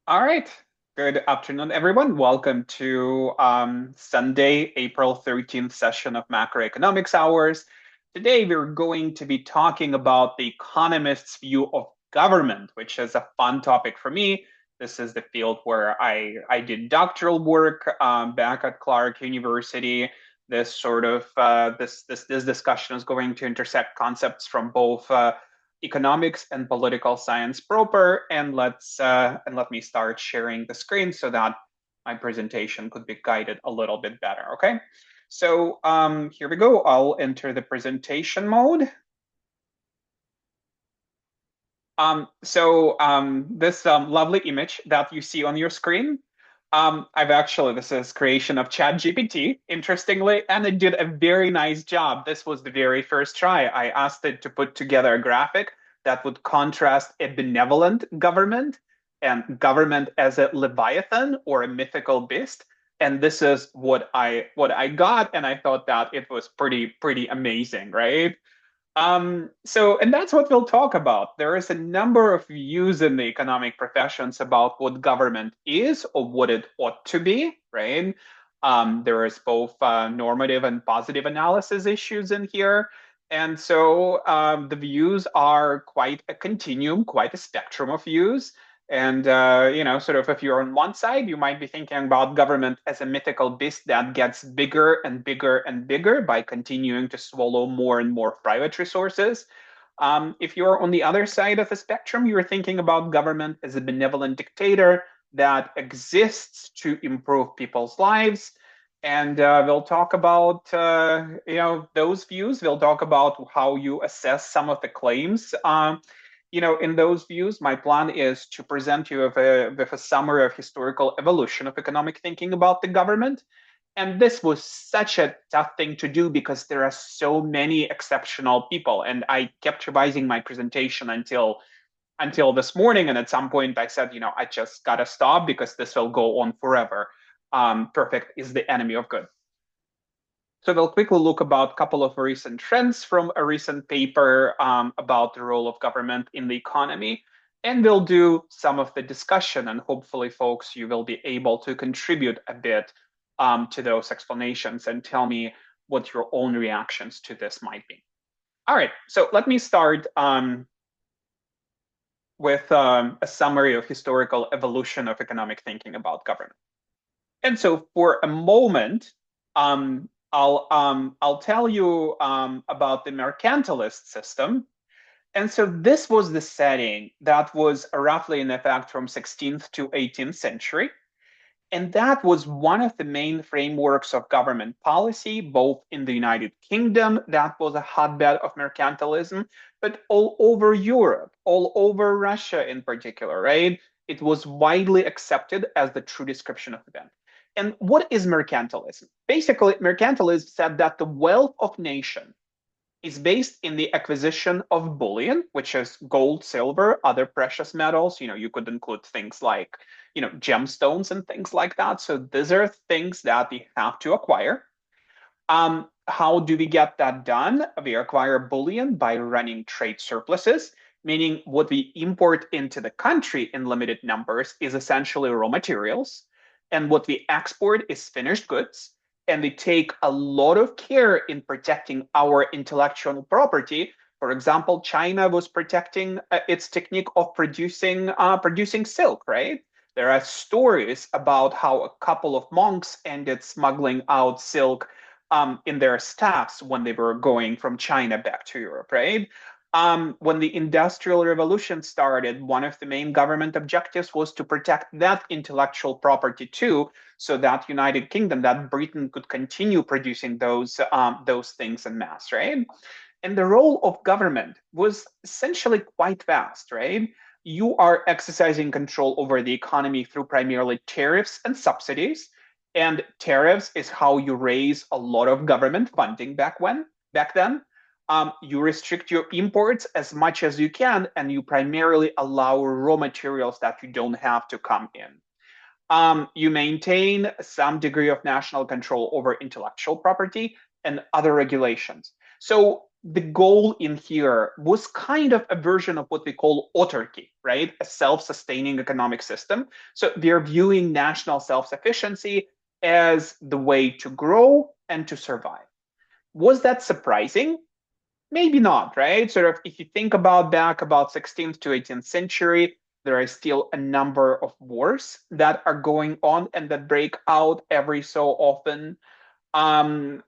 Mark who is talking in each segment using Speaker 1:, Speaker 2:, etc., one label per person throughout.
Speaker 1: All right. Good afternoon, everyone. Welcome to Sunday, April 13th session of Macroeconomics Hours. Today, we're going to be talking about the economist's view of government, which is a fun topic for me. This is the field where I did doctoral work back at Clark University. This sort of this discussion is going to intersect concepts from both economics and political science proper. And let me start sharing the screen so that my presentation could be guided a little bit better. Okay. So here we go. I'll enter the presentation mode. This lovely image that you see on your screen, this is creation of ChatGPT, interestingly, and it did a very nice job. This was the very first try. I asked it to put together a graphic that would contrast a benevolent government and government as a leviathan or a mythical beast. And this is what I got, and I thought that it was pretty amazing, right? And that's what we'll talk about. There is a number of views in the economic professions about what government is or what it ought to be, right? There is both normative and positive analysis issues in here. And so the views are quite a continuum, quite a spectrum of views. And, sort of if you're on one side, you might be thinking about government as a mythical beast that gets bigger and bigger and bigger by continuing to swallow more and more private resources. If you're on the other side of the spectrum, you're thinking about government as a benevolent dictator that exists to improve people's lives. And we'll talk about those views. We'll talk about how you assess some of the claims in those views. My plan is to present you with a summary of historical evolution of economic thinking about the government. And this was such a tough thing to do because there are so many exceptional people. And I kept revising my presentation until this morning. And at some point I said, I just gotta stop because this will go on forever. Perfect is the enemy of good. So we'll quickly look about a couple of recent trends from a recent paper about the role of government in the economy. And we'll do some of the discussion, and hopefully, folks, you will be able to contribute a bit to those explanations and tell me what your own reactions to this might be. All right, so let me start with a summary of historical evolution of economic thinking about government. And so for a moment, I'll tell you about the mercantilist system. And so this was the setting that was roughly in effect from 16th to 18th century. And that was one of the main frameworks of government policy, both in the United Kingdom, that was a hotbed of mercantilism, but all over Europe, all over Russia in particular, right? It was widely accepted as the true description of event. And what is mercantilism? Basically, mercantilism said that the wealth of nation is based in the acquisition of bullion, which is gold, silver, other precious metals. You could include things like, gemstones and things like that. So these are things that we have to acquire. How do we get that done? We acquire bullion by running trade surpluses, meaning what we import into the country in limited numbers is essentially raw materials. And what we export is finished goods. And we take a lot of care in protecting our intellectual property. For example, China was protecting its technique of producing silk, right? There are stories about how a couple of monks ended smuggling out silk in their staffs when they were going from China back to Europe, right? When the Industrial Revolution started, one of the main government objectives was to protect that intellectual property too, so that United Kingdom, that Britain could continue producing those things en masse, right? And the role of government was essentially quite vast, right? You are exercising control over the economy through primarily tariffs and subsidies. And tariffs is how you raise a lot of government funding back then. You restrict your imports as much as you can, and you primarily allow raw materials that you don't have to come in. You maintain some degree of national control over intellectual property and other regulations. So the goal in here was kind of a version of what we call autarky, right? A self-sustaining economic system. So they're viewing national self-sufficiency as the way to grow and to survive. Was that surprising? Maybe not, right? Sort of, if you think about back about 16th to 18th century, there are still a number of wars that are going on and that break out every so often. National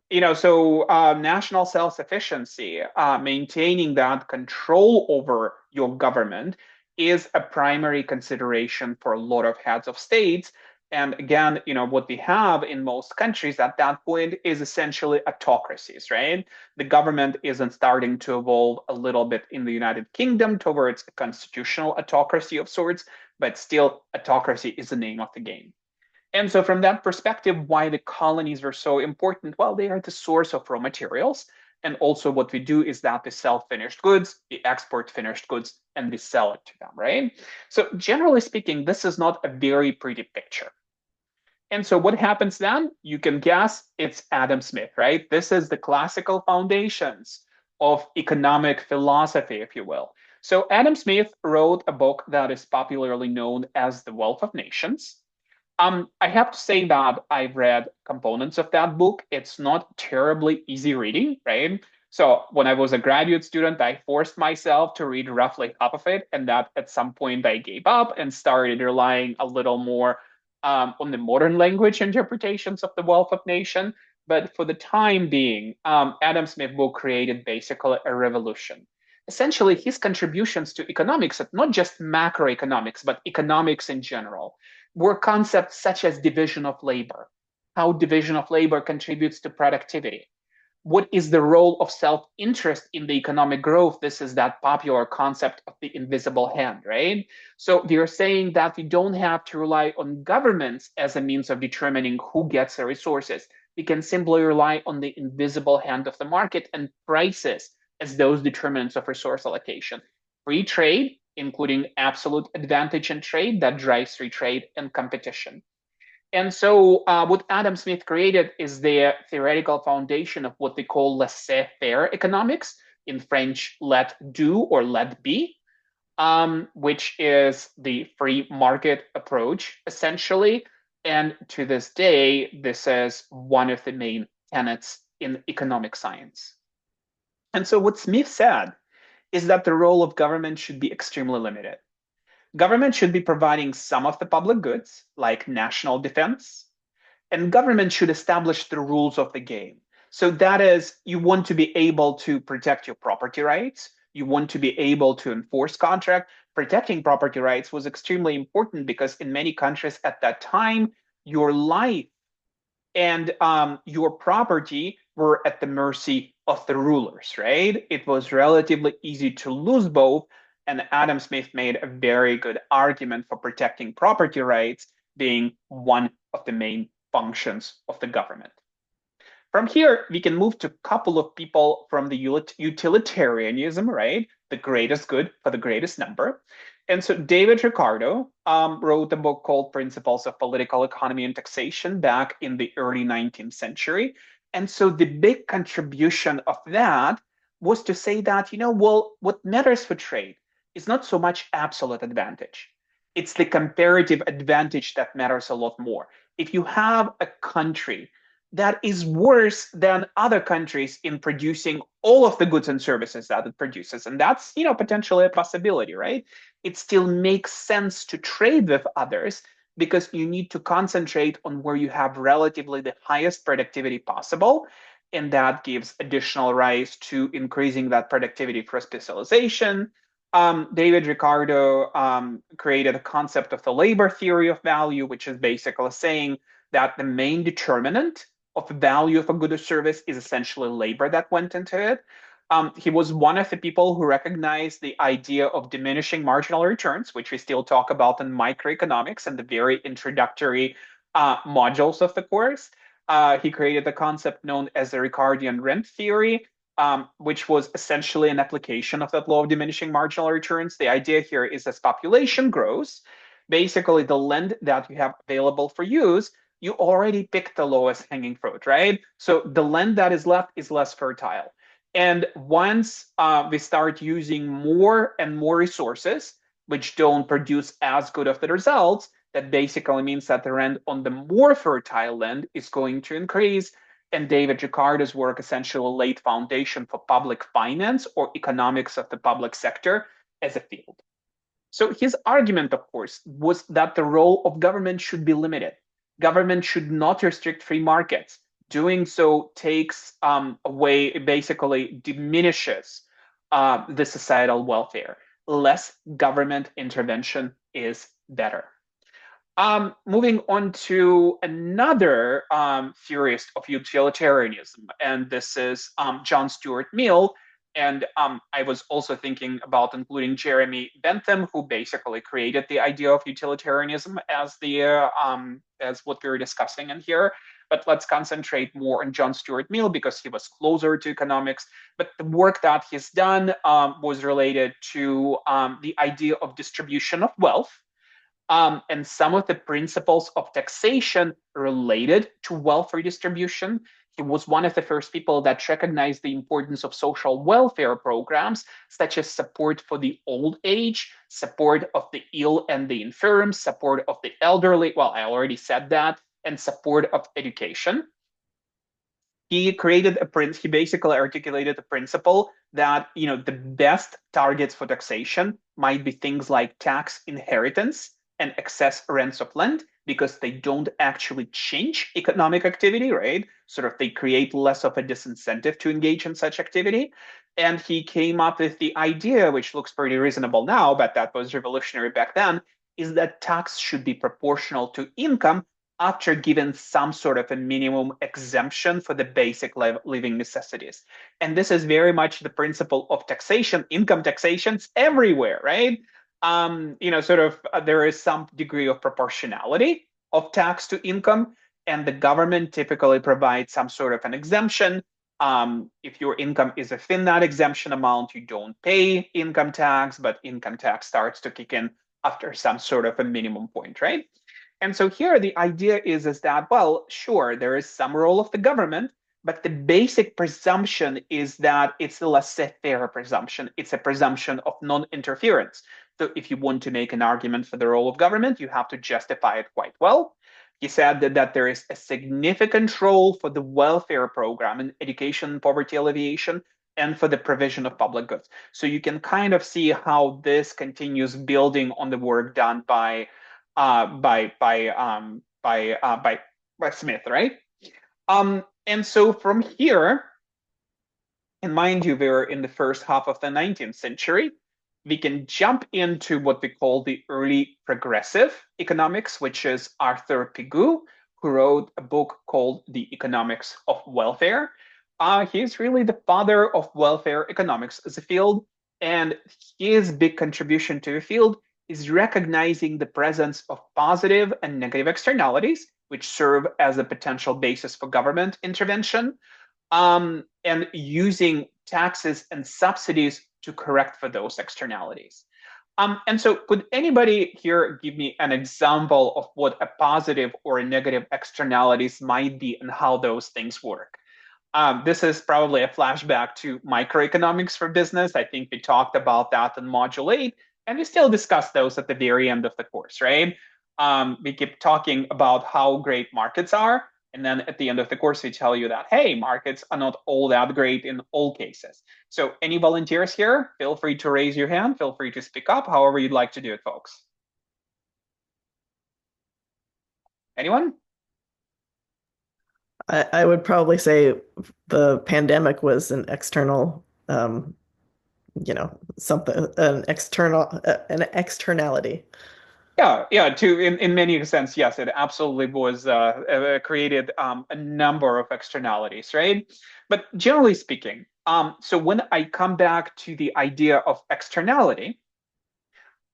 Speaker 1: self-sufficiency, maintaining that control over your government is a primary consideration for a lot of heads of states. And again, what we have in most countries at that point is essentially autocracies, right? The government isn't starting to evolve a little bit in the United Kingdom towards a constitutional autocracy of sorts, but still autocracy is the name of the game. And so, from that perspective, why the colonies are so important? Well, they are the source of raw materials. And also, what we do is that we sell finished goods, we export finished goods, and we sell it to them, right? So, generally speaking, this is not a very pretty picture. And so, what happens then? You can guess it's Adam Smith, right? This is the classical foundations of economic philosophy, if you will. So, Adam Smith wrote a book that is popularly known as The Wealth of Nations. I have to say that I've read components of that book. It's not terribly easy reading, right? So when I was a graduate student, I forced myself to read roughly half of it, and that at some point I gave up and started relying a little more on the modern language interpretations of the Wealth of Nation. But for the time being, Adam Smith book created basically a revolution. Essentially, his contributions to economics, not just macroeconomics, but economics in general, were concepts such as division of labor, how division of labor contributes to productivity. What is the role of self-interest in the economic growth? This is that popular concept of the invisible hand, right? So they're saying that we don't have to rely on governments as a means of determining who gets the resources. We can simply rely on the invisible hand of the market and prices as those determinants of resource allocation. Free trade, including absolute advantage in trade that drives free trade and competition. And so what Adam Smith created is the theoretical foundation of what they call laissez-faire economics, in French, let do or let be, which is the free market approach, essentially. And to this day, this is one of the main tenets in economic science. And so what Smith said is that the role of government should be extremely limited. Government should be providing some of the public goods, like national defense, and government should establish the rules of the game. So that is, you want to be able to protect your property rights, you want to be able to enforce contract. Protecting property rights was extremely important because in many countries at that time, your life and your property were at the mercy of the rulers, right? It was relatively easy to lose both. And Adam Smith made a very good argument for protecting property rights being one of the main functions of the government. From here, we can move to a couple of people from the utilitarianism, right? The greatest good for the greatest number. And so David Ricardo wrote a book called Principles of Political Economy and Taxation back in the early 19th century. And so the big contribution of that was to say that, well, what matters for trade is not so much absolute advantage. It's the comparative advantage that matters a lot more. If you have a country that is worse than other countries in producing all of the goods and services that it produces, and that's potentially a possibility, right? It still makes sense to trade with others because you need to concentrate on where you have relatively the highest productivity possible, and that gives additional rise to increasing that productivity for specialization. David Ricardo created a concept of the labor theory of value, which is basically saying that the main determinant of the value of a good or service is essentially labor that went into it. He was one of the people who recognized the idea of diminishing marginal returns, which we still talk about in microeconomics and the very introductory modules of the course. He created the concept known as the Ricardian rent theory, which was essentially an application of that law of diminishing marginal returns. The idea here is as population grows, basically the land that you have available for use, you already picked the lowest hanging fruit, right? So the land that is left is less fertile. And once we start using more and more resources, which don't produce as good of the results, that basically means that the rent on the more fertile land is going to increase. And David Ricardo's work essentially laid foundation for public finance or economics of the public sector as a field. So his argument, of course, was that the role of government should be limited. Government should not restrict free markets. Doing so takes away, basically diminishes the societal welfare. Less government intervention is better. Moving on to another theorist of utilitarianism, and this is John Stuart Mill. And I was also thinking about including Jeremy Bentham, who basically created the idea of utilitarianism as as what we were discussing in here. But let's concentrate more on John Stuart Mill because he was closer to economics. But the work that he's done was related to the idea of distribution of wealth, and some of the principles of taxation related to wealth redistribution. He was one of the first people that recognized the importance of social welfare programs, such as support for the old age, support of the ill and the infirm, support of the elderly. Well, I already said that, and support of education. He basically articulated a principle that the best targets for taxation might be things like tax inheritance and excess rents of land, because they don't actually change economic activity, right? Sort of they create less of a disincentive to engage in such activity. And he came up with the idea, which looks pretty reasonable now, but that was revolutionary back then, is that tax should be proportional to income after given some sort of a minimum exemption for the basic living necessities. And this is very much the principle of taxation. Income taxation's everywhere, right? There is some degree of proportionality of tax to income, and the government typically provides some sort of an exemption. If your income is within that exemption amount, you don't pay income tax, but income tax starts to kick in after some sort of a minimum point, right? And so here the idea is that, well, sure, there is some role of the government, but the basic presumption is that it's a laissez-faire presumption. It's a presumption of non-interference. So if you want to make an argument for the role of government, you have to justify it quite well. He said that there is a significant role for the welfare program in education, poverty alleviation, and for the provision of public goods. So you can kind of see how this continues building on the work done by Smith, right? And so from here, and mind you, we're in the first half of the 19th century, we can jump into what we call the early progressive economics, which is Arthur Pigou, who wrote a book called The Economics of Welfare. He's really the father of welfare economics as a field, and his big contribution to the field is recognizing the presence of positive and negative externalities, which serve as a potential basis for government intervention, and using taxes and subsidies to correct for those externalities. And so could anybody here give me an example of what a positive or a negative externalities might be and how those things work? This is probably a flashback to microeconomics for business. I think we talked about that in Module 8, and we still discuss those at the very end of the course, right? We keep talking about how great markets are, and then at the end of the course, we tell you that, hey, markets are not all that great in all cases. So any volunteers here, feel free to raise your hand, feel free to speak up, however you'd like to do it, folks. Anyone?
Speaker 2: I would probably say the pandemic was an external, something, an externality.
Speaker 1: Yeah. In many sense, yes, it absolutely was created a number of externalities, right? But generally speaking, so when I come back to the idea of externality,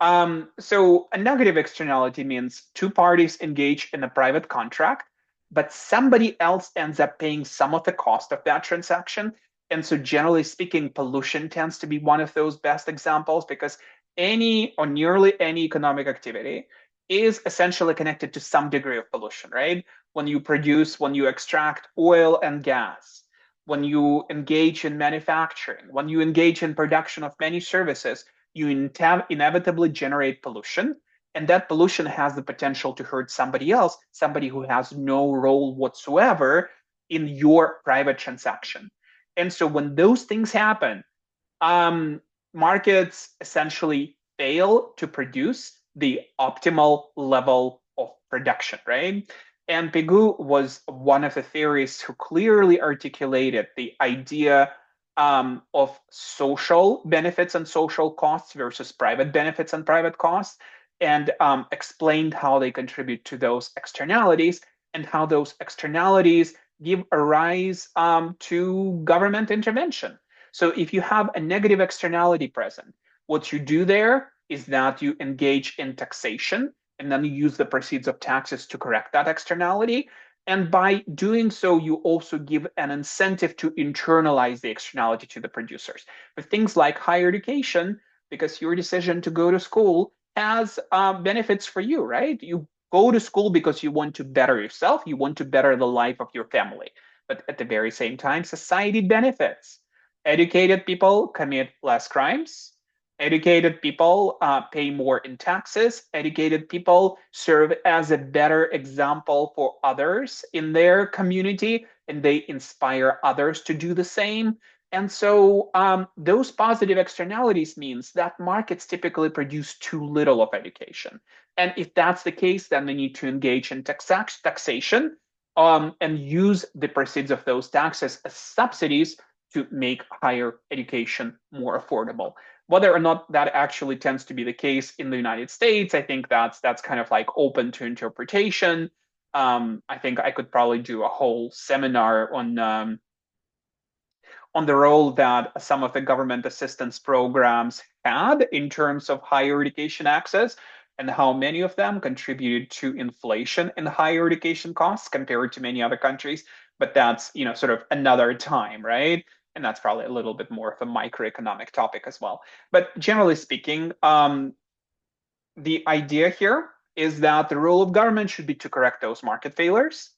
Speaker 1: so a negative externality means two parties engage in a private contract, but somebody else ends up paying some of the cost of that transaction. And so generally speaking, pollution tends to be one of those best examples because any or nearly any economic activity is essentially connected to some degree of pollution, right? When you extract oil and gas, when you engage in manufacturing, when you engage in production of many services, you inevitably generate pollution. And that pollution has the potential to hurt somebody else, somebody who has no role whatsoever in your private transaction. And so when those things happen, markets essentially fail to produce the optimal level of production, right? And Pigou was one of the theorists who clearly articulated the idea of social benefits and social costs versus private benefits and private costs, and explained how they contribute to those externalities and how those externalities give a rise to government intervention. So if you have a negative externality present, what you do there is that you engage in taxation, and then you use the proceeds of taxes to correct that externality. And by doing so, you also give an incentive to internalize the externality to the producers. With things like higher education, because your decision to go to school has benefits for you, right? You go to school because you want to better yourself, you want to better the life of your family. But at the very same time, society benefits. Educated people commit less crimes. Educated people pay more in taxes. Educated people serve as a better example for others in their community, and they inspire others to do the same. And so those positive externalities means that markets typically produce too little of education. And if that's the case, then they need to engage in taxation and use the proceeds of those taxes as subsidies to make higher education more affordable. Whether or not that actually tends to be the case in the United States, I think that's kind of like open to interpretation. I think I could probably do a whole seminar on the role that some of the government assistance programs had in terms of higher education access and how many of them contributed to inflation in higher education costs compared to many other countries. But that's, sort of another time, right? And that's probably a little bit more of a microeconomic topic as well. But generally speaking, the idea here is that the role of government should be to correct those market failures.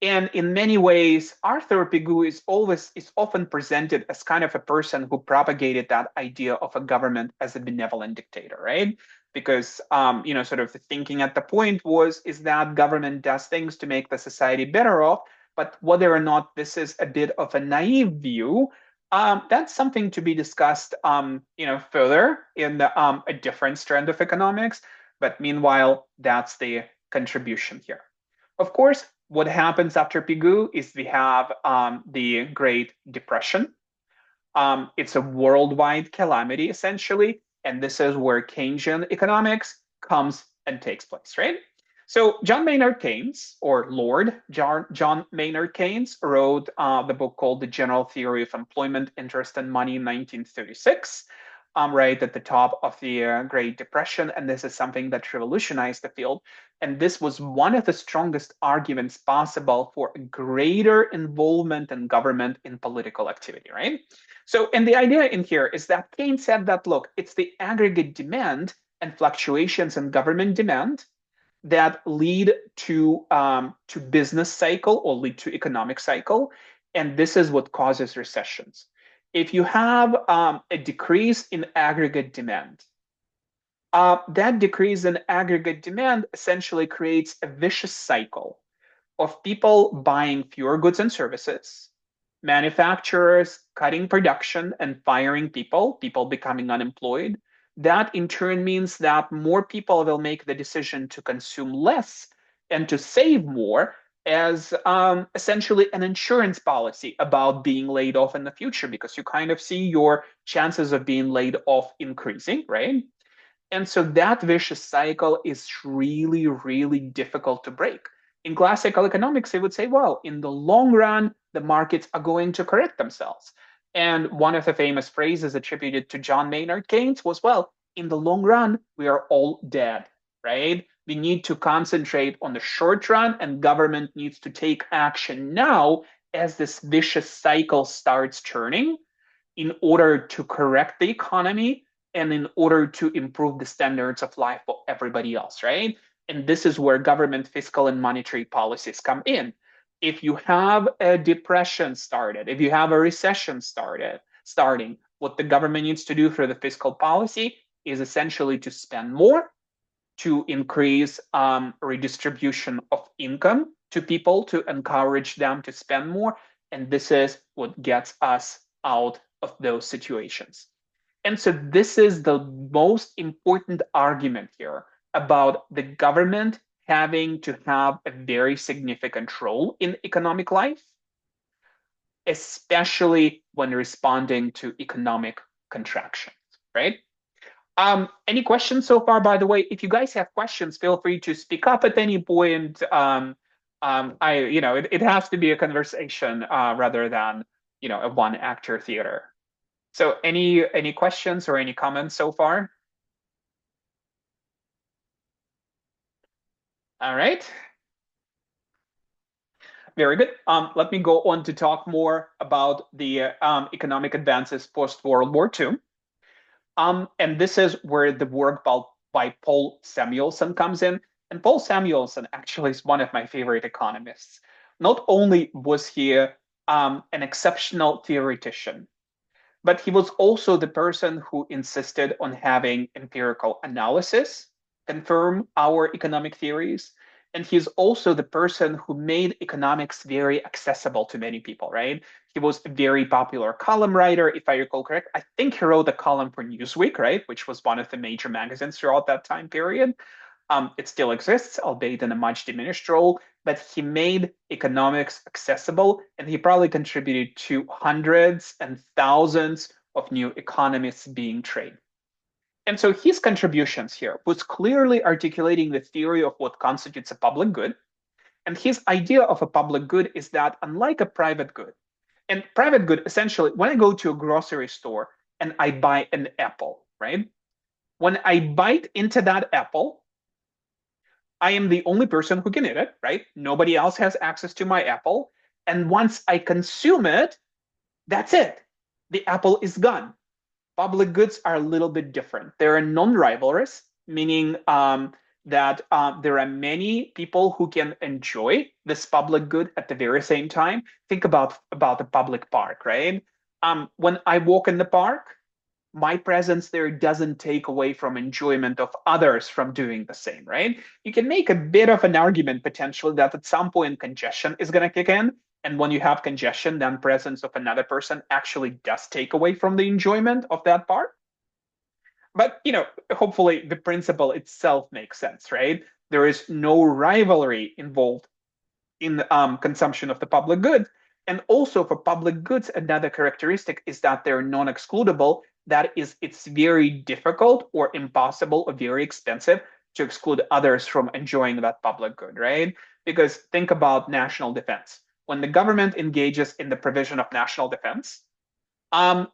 Speaker 1: And in many ways, Arthur Pigou is often presented as kind of a person who propagated that idea of a government as a benevolent dictator, right? Because sort of the thinking at the point is that government does things to make the society better off, but whether or not this is a bit of a naive view, that's something to be discussed, further in a different strand of economics. But meanwhile, that's the contribution here. Of course, what happens after Pigou is we have the Great Depression. It's a worldwide calamity, essentially, and this is where Keynesian economics comes and takes place, right? So John Maynard Keynes, or Lord John Maynard Keynes, wrote the book called The General Theory of Employment, Interest, and Money in 1936. Right at the top of the Great Depression, and this is something that revolutionized the field. And this was one of the strongest arguments possible for a greater involvement in government in political activity, right? So, and the idea in here is that Keynes said that, look, it's the aggregate demand and fluctuations in government demand that lead to business cycle or lead to economic cycle, and this is what causes recessions. If you have a decrease in aggregate demand, that decrease in aggregate demand essentially creates a vicious cycle of people buying fewer goods and services, manufacturers cutting production and firing people becoming unemployed. That in turn means that more people will make the decision to consume less and to save more as essentially an insurance policy about being laid off in the future, because you kind of see your chances of being laid off increasing, right? And so that vicious cycle is really, really difficult to break. In classical economics, they would say, well, in the long run, the markets are going to correct themselves. And one of the famous phrases attributed to John Maynard Keynes was, well, in the long run, we are all dead, right? We need to concentrate on the short run, and government needs to take action now as this vicious cycle starts turning in order to correct the economy and in order to improve the standards of life for everybody else, right? And this is where government fiscal and monetary policies come in. if you have a depression started, if you have a recession starting, what the government needs to do for the fiscal policy is essentially to spend more, to increase redistribution of income to people, to encourage them to spend more. And this is what gets us out of those situations. And so this is the most important argument here about the government having to have a very significant role in economic life, especially when responding to economic contractions, right? Any questions so far? By the way, if you guys have questions, feel free to speak up at any point. It has to be a conversation rather than a one actor theater. So any questions or any comments so far? All right. Very good. Let me go on to talk more about the economic advances post World War II. And this is where the work by Paul Samuelson comes in. And Paul Samuelson actually is one of my favorite economists. Not only was he an exceptional theoretician, but he was also the person who insisted on having empirical analysis confirm our economic theories. And he's also the person who made economics very accessible to many people, right? He was a very popular column writer, if I recall correct. I think he wrote a column for Newsweek, right? Which was one of the major magazines throughout that time period. It still exists, albeit in a much diminished role, but he made economics accessible, and he probably contributed to hundreds and thousands of new economists being trained. And so his contributions here was clearly articulating the theory of what constitutes a public good. And his idea of a public good is that unlike a private good, and private good, essentially, when I go to a grocery store and I buy an apple, right? When I bite into that apple, I am the only person who can eat it, right? Nobody else has access to my apple. And once I consume it, that's it. The apple is gone. Public goods are a little bit different. They're non-rivalrous, meaning that there are many people who can enjoy this public good at the very same time. Think about the public park, right? When I walk in the park, my presence there doesn't take away from enjoyment of others from doing the same, right? You can make a bit of an argument potentially that at some point congestion is going to kick in. And when you have congestion, then presence of another person actually does take away from the enjoyment of that part. But, hopefully the principle itself makes sense, right? There is no rivalry involved in the consumption of the public good. And also for public goods, another characteristic is that they're non-excludable. That is, it's very difficult or impossible or very expensive to exclude others from enjoying that public good, right? Because think about national defense. When the government engages in the provision of national defense,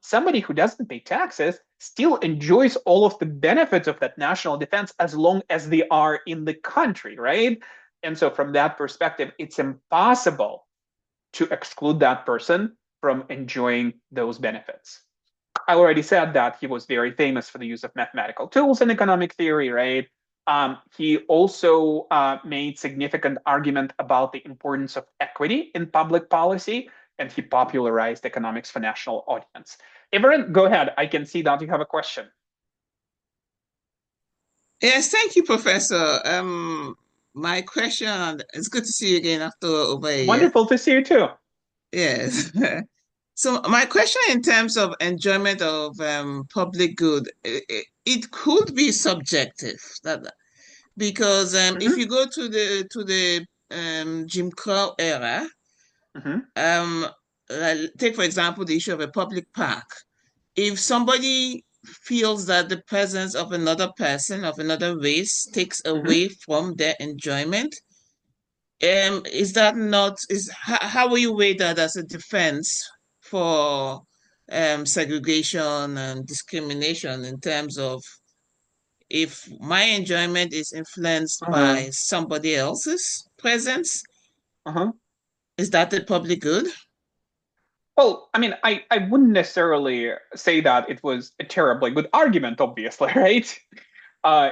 Speaker 1: somebody who doesn't pay taxes still enjoys all of the benefits of that national defense as long as they are in the country, right? And so from that perspective, it's impossible to exclude that person from enjoying those benefits. I already said that he was very famous for the use of mathematical tools in economic theory, right? He also made significant argument about the importance of equity in public policy, and he popularized economics for national audience. Everett, go ahead. I can see that you have a question.
Speaker 3: Yes, thank you, Professor. My question, it's good to see you again after over a year.
Speaker 1: Wonderful to see you too.
Speaker 3: Yes. So my question in terms of enjoyment of public good, it could be subjective because if you go to the Jim Crow era, take for example the issue of a public park. If somebody feels that the presence of another person of another race takes away from their enjoyment, is that not how will you weigh that as a defense for segregation and discrimination in terms of if my enjoyment is influenced by somebody else's presence, is that the public good?
Speaker 1: Well, I mean, I wouldn't necessarily say that it was a terribly good argument, obviously, right?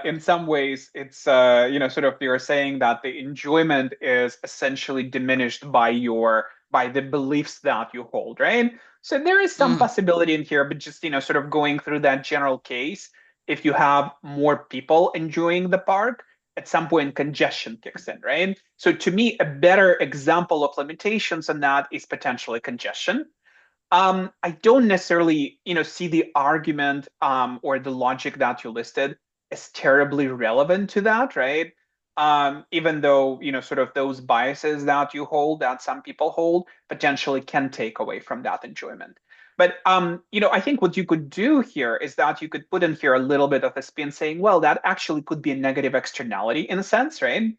Speaker 1: in some ways, it's sort of you're saying that the enjoyment is essentially diminished by the beliefs that you hold, right? So there is some
Speaker 3: Mm.
Speaker 1: possibility in here, but just sort of going through that general case, if you have more people enjoying the park, at some point congestion kicks in, right? So to me, a better example of limitations on that is potentially congestion. I don't necessarily, see the argument or the logic that you listed as terribly relevant to that, right? Even though, sort of those biases that you hold, that some people hold, potentially can take away from that enjoyment. But I think what you could do here is that you could put in here a little bit of a spin saying, well, that actually could be a negative externality in a sense, right?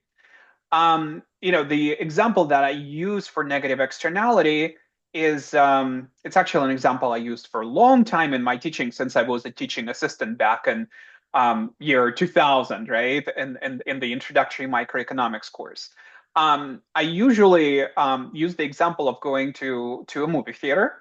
Speaker 1: The example that I use for negative externality is it's actually an example I used for a long time in my teaching since I was a teaching assistant back in year 2000, right? And in the introductory microeconomics course. I usually use the example of going to a movie theater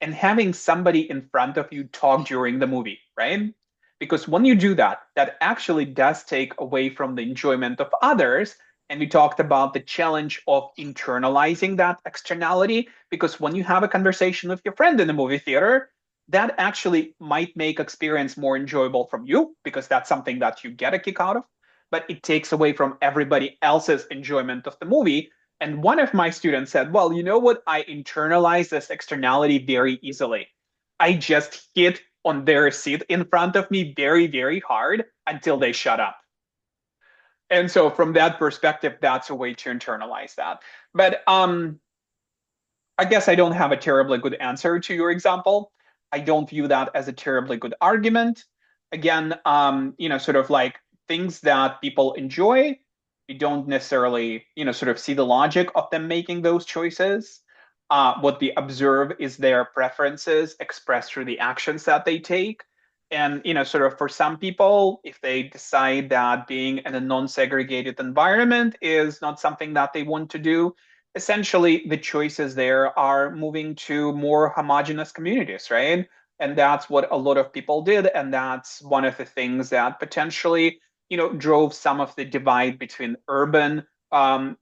Speaker 1: and having somebody in front of you talk during the movie, right? Because when you do that, that actually does take away from the enjoyment of others. And we talked about the challenge of internalizing that externality, because when you have a conversation with your friend in the movie theater, that actually might make experience more enjoyable from you because that's something that you get a kick out of, but it takes away from everybody else's enjoyment of the movie. And one of my students said, well, you know what? I internalize this externality very easily. I just hit on their seat in front of me very, very hard until they shut up. And so from that perspective, that's a way to internalize that. But I guess I don't have a terribly good answer to your example. I don't view that as a terribly good argument. Again, sort of like things that people enjoy, you don't necessarily, sort of see the logic of them making those choices. What they observe is their preferences expressed through the actions that they take. And, sort of for some people, if they decide that being in a non-segregated environment is not something that they want to do, essentially the choices there are moving to more homogenous communities, right? And that's what a lot of people did. And that's one of the things that potentially, drove some of the divide between urban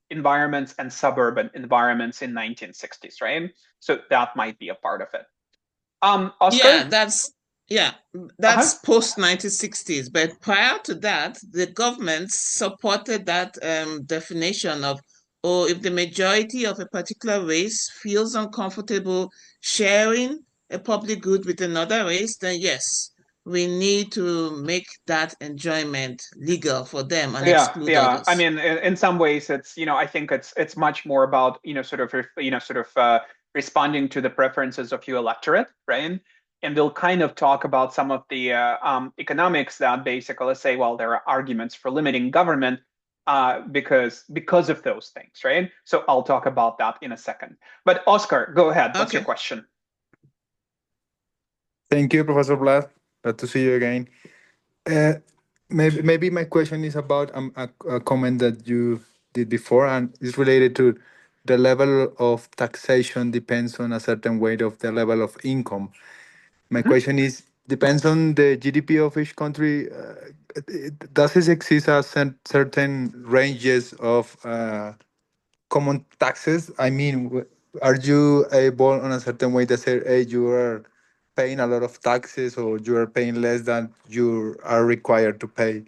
Speaker 1: environments and suburban environments in 1960s, right? So that might be a part of it.
Speaker 3: Yeah,
Speaker 1: Oscar?
Speaker 3: that's
Speaker 1: Uh-huh.
Speaker 3: post 1960s. But prior to that, the government supported that definition of, oh, if the majority of a particular race feels uncomfortable sharing a public good with another race, then yes, we need to make that enjoyment legal for them and
Speaker 1: Yeah,
Speaker 3: exclude
Speaker 1: yeah. I
Speaker 3: others.
Speaker 1: mean, in some ways, it's I think it's much more about responding to the preferences of your electorate, right? And they'll kind of talk about some of the economics that basically say, well, there are arguments for limiting government because of those things, right? So I'll talk about that in a second. But Oscar, go ahead. What's your
Speaker 3: Okay.
Speaker 1: question?
Speaker 4: Thank you, Professor Vlad. Glad to see you again. Uh, maybe my question is about a comment that you did before, and it's related to the level of taxation depends on a certain weight of the level of income. My
Speaker 1: Mhm.
Speaker 4: question is, depends on the GDP of each country. Does it exist a certain ranges of common taxes? I mean, are you able on a certain way to say, hey, you are paying a lot of taxes or you are paying less than you are required to pay?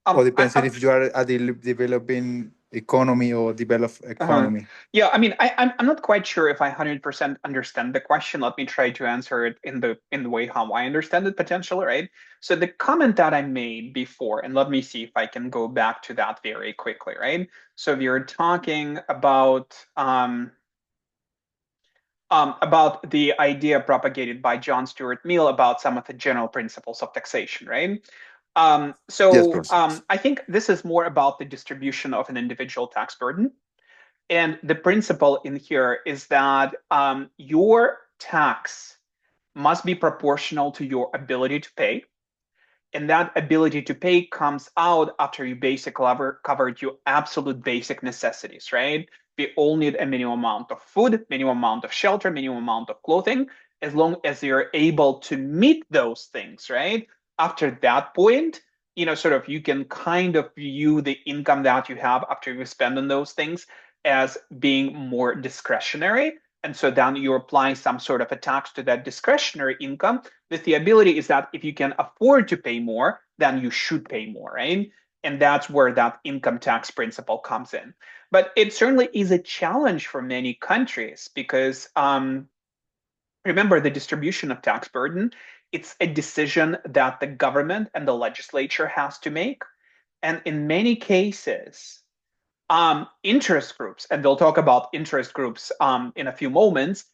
Speaker 4: Or depends on
Speaker 1: I,
Speaker 4: if you are a developing economy or developed
Speaker 1: Uh-huh.
Speaker 4: economy.
Speaker 1: Yeah, I mean, I'm not quite sure if I 100% understand the question. Let me try to answer it in the way how I understand it potentially, right? So the comment that I made before, and let me see if I can go back to that very quickly, right? So we are talking about the idea propagated by John Stuart Mill about some of the general principles of taxation, right?
Speaker 4: Yes,
Speaker 1: So
Speaker 4: professor.
Speaker 1: I think this is more about the distribution of an individual tax burden. And the principle in here is that your tax must be proportional to your ability to pay. And that ability to pay comes out after you basically covered your absolute basic necessities, right? We all need a minimum amount of food, minimum amount of shelter, minimum amount of clothing, as long as you're able to meet those things, right? After that point, sort of you can kind of view the income that you have after you spend on those things as being more discretionary. And so then you apply some sort of a tax to that discretionary income with the ability is that if you can afford to pay more, then you should pay more, right? And that's where that income tax principle comes in. But it certainly is a challenge for many countries because remember the distribution of tax burden, it's a decision that the government and the legislature has to make. And in many cases, interest groups, and we'll talk about interest groups in a few moments,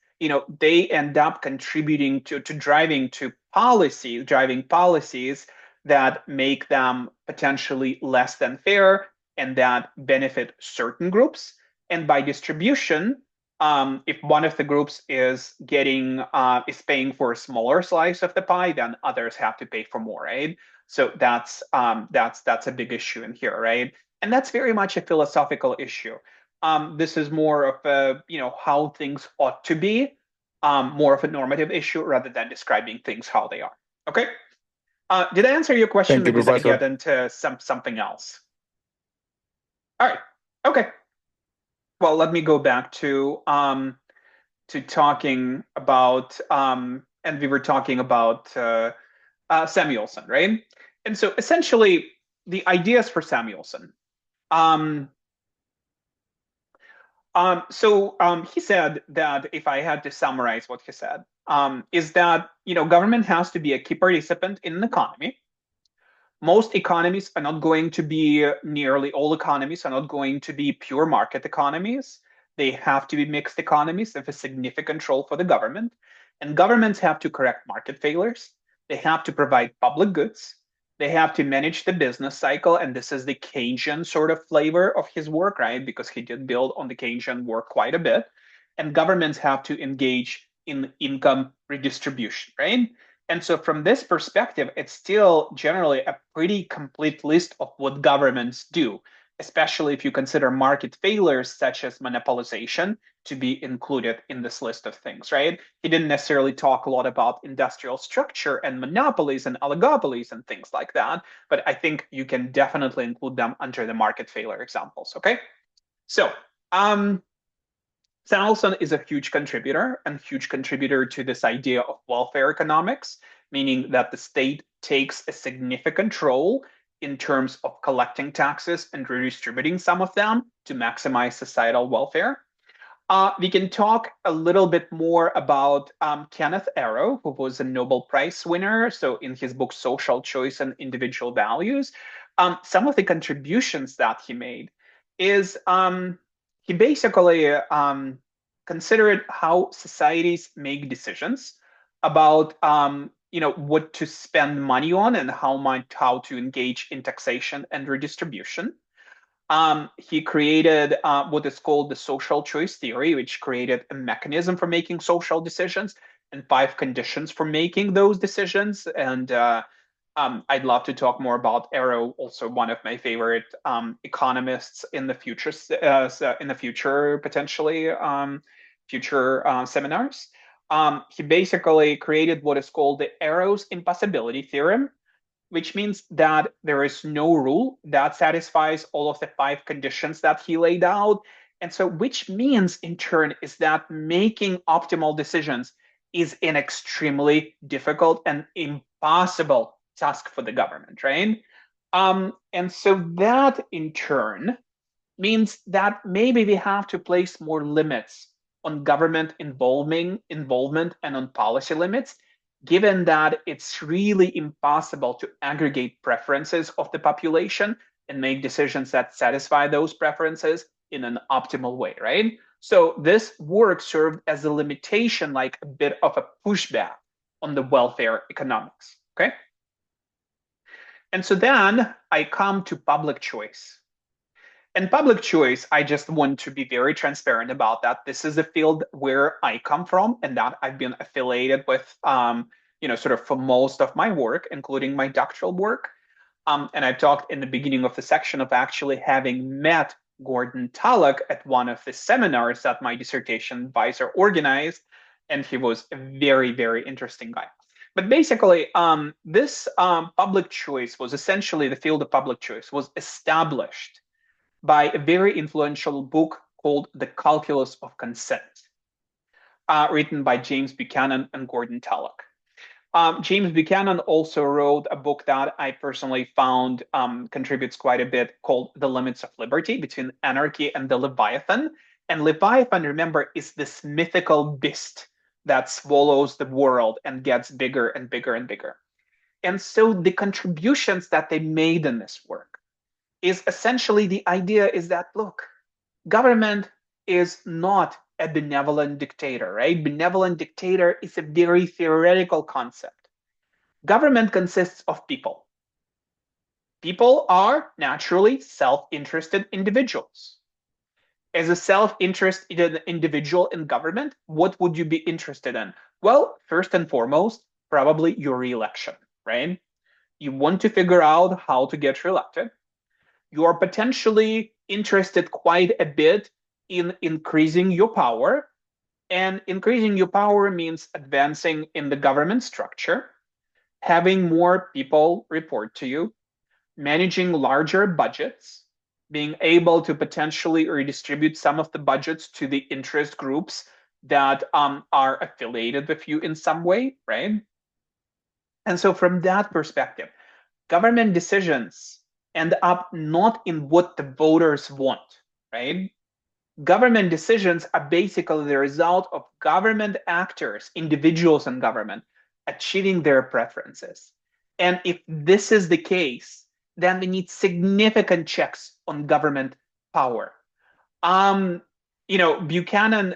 Speaker 1: they end up contributing to driving policies that make them potentially less than fair and that benefit certain groups. And by distribution, if one of the groups is paying for a smaller slice of the pie, then others have to pay for more, right? So that's a big issue in here, right? And that's very much a philosophical issue. This is more of a, how things ought to be, more of a normative issue rather than describing things how they are. Okay. Did I answer your question?
Speaker 4: Thank you,
Speaker 1: Did I
Speaker 4: Professor.
Speaker 1: get into something else? All right. Okay. Well, let me go back to talking about, and we were talking about Samuelson, right? And so essentially, the ideas for Samuelson. He said that if I had to summarize what he said, is that government has to be a key participant in an economy. Most economies are not going to be, nearly all economies are not going to be pure market economies. They have to be mixed economies with a significant role for the government. And governments have to correct market failures. They have to provide public goods. They have to manage the business cycle. And this is the Keynesian sort of flavor of his work, right? Because he did build on the Keynesian work quite a bit. And governments have to engage in income redistribution, right? And so from this perspective, it's still generally a pretty complete list of what governments do, especially if you consider market failures such as monopolization to be included in this list of things, right? He didn't necessarily talk a lot about industrial structure and monopolies and oligopolies and things like that, but I think you can definitely include them under the market failure examples, okay? So, Samuelson is a huge contributor to this idea of welfare economics, meaning that the state takes a significant role in terms of collecting taxes and redistributing some of them to maximize societal welfare. We can talk a little bit more about Kenneth Arrow, who was a Nobel Prize winner. So in his book, Social Choice and Individual Values, some of the contributions that he made is he basically considered how societies make decisions about what to spend money on and how to engage in taxation and redistribution. He created what is called the social choice theory, which created a mechanism for making social decisions and 5 conditions for making those decisions. And I'd love to talk more about Arrow, also one of my favorite economists in the future, potentially future seminars. He basically created what is called the Arrow's impossibility theorem, which means that there is no rule that satisfies all of the 5 conditions that he laid out. And so, which means in turn is that making optimal decisions is an extremely difficult and impossible task for the government, right? And so that in turn means that maybe we have to place more limits on government involvement and on policy limits, given that it's really impossible to aggregate preferences of the population and make decisions that satisfy those preferences in an optimal way, right? So this work served as a limitation, like a bit of a pushback on the welfare economics, okay? And so then I come to public choice. And public choice, I just want to be very transparent about that. This is a field where I come from and that I've been affiliated with, sort of for most of my work, including my doctoral work. And I talked in the beginning of the section of actually having met Gordon Tullock at one of the seminars that my dissertation advisor organized. And he was a very, very interesting guy. But basically, this public choice was essentially the field of public choice was established by a very influential book called The Calculus of Consent, written by James Buchanan and Gordon Tullock. James Buchanan also wrote a book that I personally found contributes quite a bit called The Limits of Liberty, Between Anarchy and the Leviathan. And Leviathan, remember, is this mythical beast that swallows the world and gets bigger and bigger and bigger. And so the contributions that they made in this work is essentially the idea is that, look, government is not a benevolent dictator, right? Benevolent dictator is a very theoretical concept. Government consists of people. People are naturally self-interested individuals. As a self-interested individual in government, what would you be interested in? Well, first and foremost, probably your re-election, right? You want to figure out how to get reelected. You are potentially interested quite a bit in increasing your power. And increasing your power means advancing in the government structure, having more people report to you, managing larger budgets, being able to potentially redistribute some of the budgets to the interest groups that are affiliated with you in some way, right? And so from that perspective, government decisions end up not in what the voters want, right? Government decisions are basically the result of government actors, individuals in government, achieving their preferences. And if this is the case, then we need significant checks on government power. Buchanan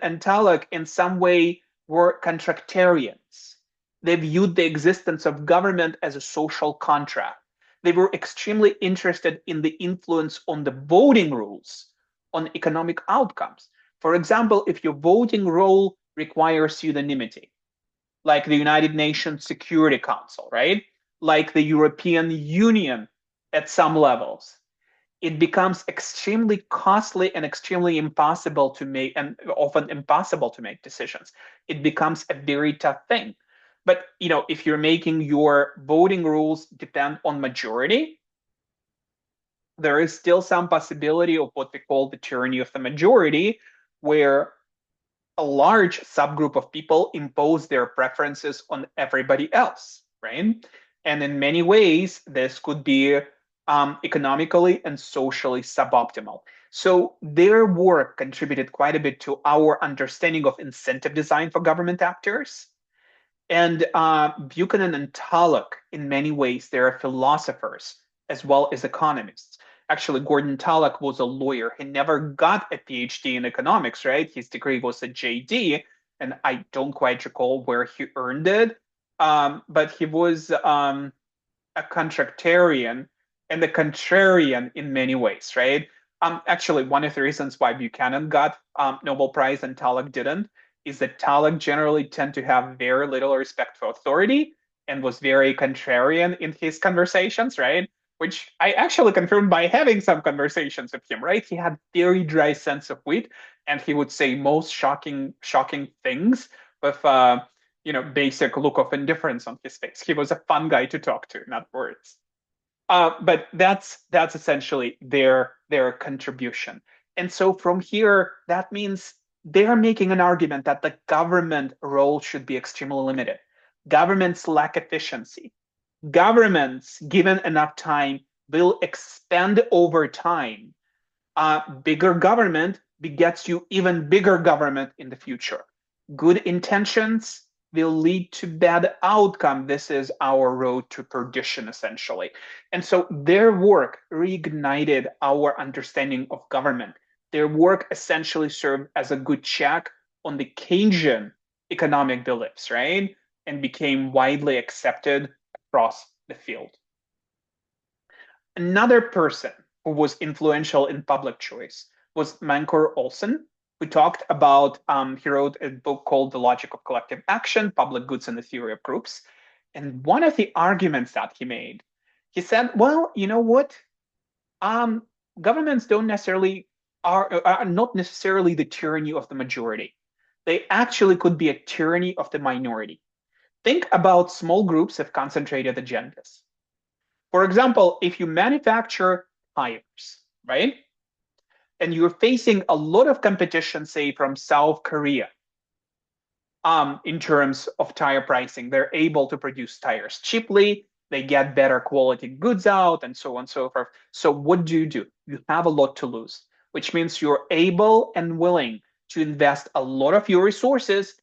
Speaker 1: and Tullock in some way were contractarians. They viewed the existence of government as a social contract. They were extremely interested in the influence on the voting rules on economic outcomes. For example, if your voting role requires unanimity, like the United Nations Security Council, right? Like the European Union at some levels, it becomes extremely costly and extremely impossible to make, and often impossible to make decisions. It becomes a very tough thing. But if you're making your voting rules depend on majority, there is still some possibility of what we call the tyranny of the majority, where a large subgroup of people impose their preferences on everybody else, right? And in many ways, this could be economically and socially suboptimal. So their work contributed quite a bit to our understanding of incentive design for government actors. And Buchanan and Tullock, in many ways, they're philosophers as well as economists. Actually, Gordon Tullock was a lawyer. He never got a PhD in economics, right? His degree was a JD, and I don't quite recall where he earned it. But he was a contractarian and a contrarian in many ways, right? Actually, one of the reasons why Buchanan got Nobel Prize and Tullock didn't is that Tullock generally tend to have very little respect for authority and was very contrarian in his conversations, right? Which I actually confirmed by having some conversations with him, right? He had very dry sense of wit, and he would say most shocking things with basic look of indifference on his face. He was a fun guy to talk to, not words. But that's essentially their contribution. And so from here, that means they're making an argument that the government role should be extremely limited. Governments lack efficiency. Governments, given enough time, will expand over time. Bigger government begets you even bigger government in the future. Good intentions will lead to bad outcome. This is our road to perdition, essentially. And so their work reignited our understanding of government. Their work essentially served as a good check on the Keynesian economic beliefs, right? And became widely accepted across the field. Another person who was influential in public choice was Mancur Olson, who talked about, he wrote a book called The Logic of Collective Action, Public Goods and the Theory of Groups. And one of the arguments that he made, he said, well, you know what? Governments don't necessarily are not necessarily the tyranny of the majority. They actually could be a tyranny of the minority. Think about small groups of concentrated agendas. For example, if you manufacture tires, right? And you're facing a lot of competition, say, from South Korea, in terms of tire pricing. They're able to produce tires cheaply, they get better quality goods out, and so on and so forth. So what do? You have a lot to lose, which means you're able and willing to invest a lot of your resources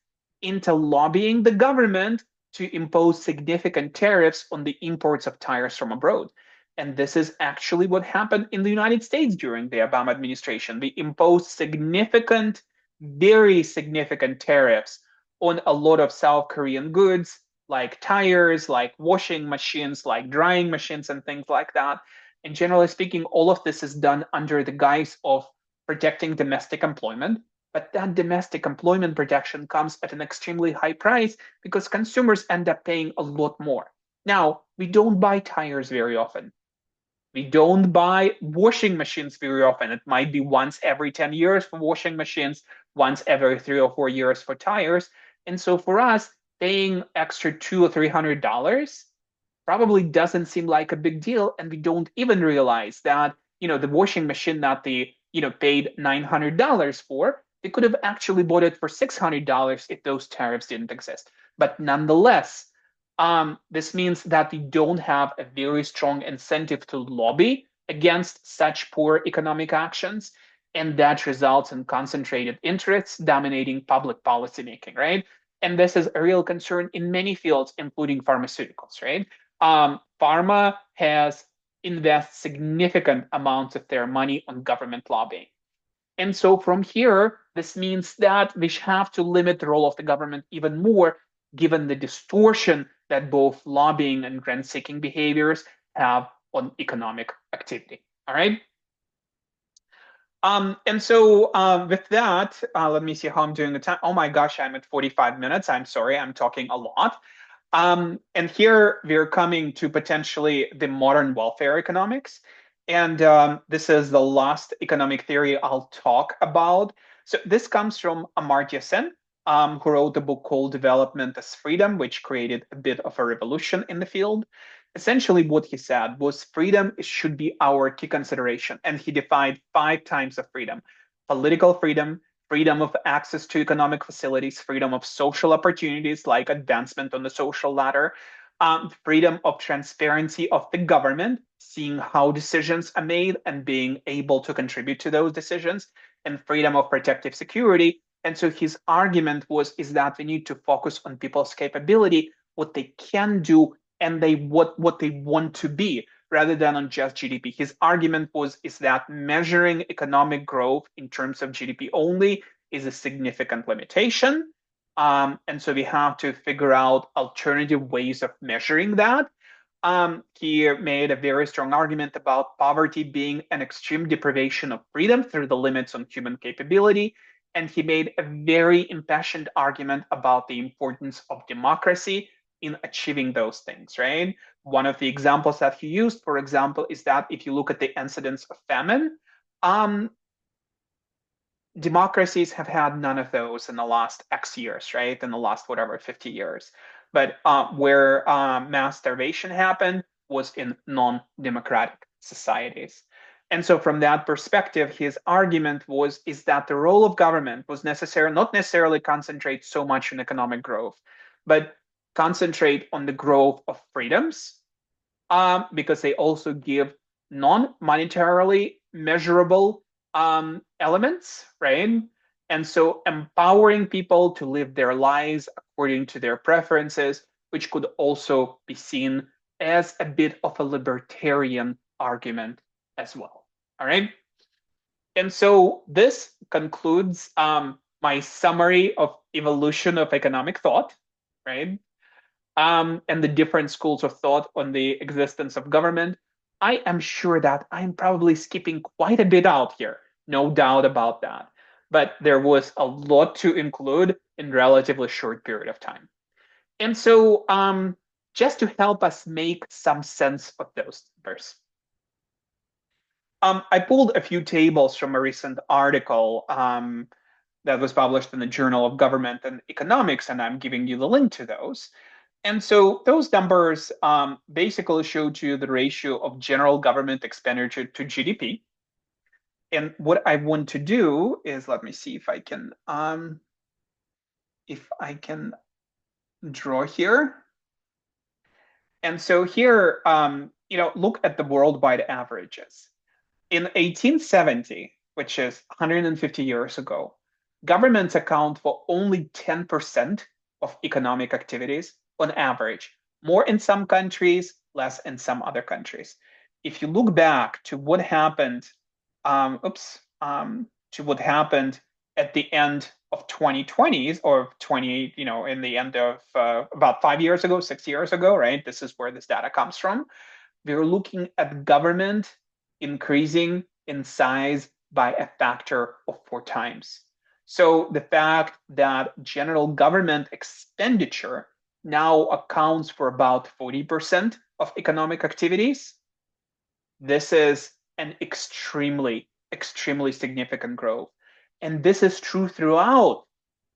Speaker 1: into lobbying the government to impose significant tariffs on the imports of tires from abroad. And this is actually what happened in the United States during the Obama administration. They imposed significant, very significant tariffs on a lot of South Korean goods, like tires, like washing machines, like drying machines, and things like that. And generally speaking, all of this is done under the guise of protecting domestic employment. But that domestic employment protection comes at an extremely high price because consumers end up paying a lot more. Now, we don't buy tires very often. We don't buy washing machines very often. It might be once every 10 years for washing machines, once every 3 or 4 years for tires. And so for us, paying extra $200 or $300 probably doesn't seem like a big deal. And we don't even realize that, the washing machine that they, paid $900 for, they could have actually bought it for $600 if those tariffs didn't exist. But nonetheless, this means that we don't have a very strong incentive to lobby against such poor economic actions, and that results in concentrated interests dominating public policy making, right? And this is a real concern in many fields, including pharmaceuticals, right? Pharma has invest significant amounts of their money on government lobbying. And so from here, this means that we have to limit the role of the government even more, given the distortion that both lobbying and grant-seeking behaviors have on economic activity. All right. And so with that, let me see how I'm doing the time. Oh my gosh, I'm at 45 minutes. I'm sorry, I'm talking a lot. And here we're coming to potentially the modern welfare economics. And this is the last economic theory I'll talk about. So this comes from Amartya Sen, who wrote a book called Development as Freedom, which created a bit of a revolution in the field. Essentially, what he said was freedom should be our key consideration. And he defined 5 types of freedom: political freedom, freedom of access to economic facilities, freedom of social opportunities like advancement on the social ladder, freedom of transparency of the government, seeing how decisions are made and being able to contribute to those decisions, and freedom of protective security. And so his argument is that we need to focus on people's capability, what they can do, and what they want to be, rather than on just GDP. His argument is that measuring economic growth in terms of GDP only is a significant limitation. And so we have to figure out alternative ways of measuring that. He made a very strong argument about poverty being an extreme deprivation of freedom through the limits on human capability. And he made a very impassioned argument about the importance of democracy in achieving those things, right? One of the examples that he used, for example, is that if you look at the incidence of famine, democracies have had none of those in the last X years, right? In the last, 50 years. But where mass starvation happened was in non-democratic societies. And so from that perspective, his argument is that the role of government was not necessarily concentrate so much on economic growth, but concentrate on the growth of freedoms, because they also give non-monetarily measurable elements, right? And so empowering people to live their lives according to their preferences, which could also be seen as a bit of a libertarian argument as well. All right. And so this concludes my summary of evolution of economic thought, right? And the different schools of thought on the existence of government. I am sure that I'm probably skipping quite a bit out here, no doubt about that. But there was a lot to include in relatively short period of time. And so just to help us make some sense of those numbers, I pulled a few tables from a recent article that was published in the Journal of Government and Economics, and I'm giving you the link to those. And so those numbers basically show you the ratio of general government expenditure to GDP. And what I want to do is, let me see if I can draw here. And so here, look at the worldwide averages. In 1870, which is 150 years ago, governments account for only 10% of economic activities on average, more in some countries, less in some other countries. If you look back to what happened, to what happened at the end of 2020s or 20, in the end of about 5 years ago, 6 years ago, right? This is where this data comes from. We were looking at government increasing in size by a factor of 4 times. So the fact that general government expenditure now accounts for about 40% of economic activities, this is an extremely, extremely significant growth. And this is true throughout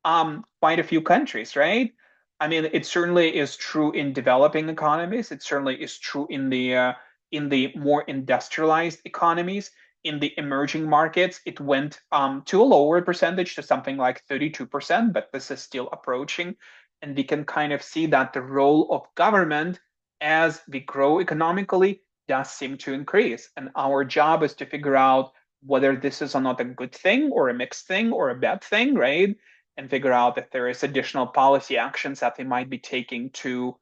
Speaker 1: quite a few countries, right? I mean, it certainly is true in developing economies. It certainly is true in the more industrialized economies. In the emerging markets, it went to a lower percentage, to something like 32%, but this is still approaching. And we can kind of see that the role of government as we grow economically does seem to increase. And our job is to figure out whether this is not a good thing or a mixed thing or a bad thing, right? And figure out if there is additional policy actions that we might be taking to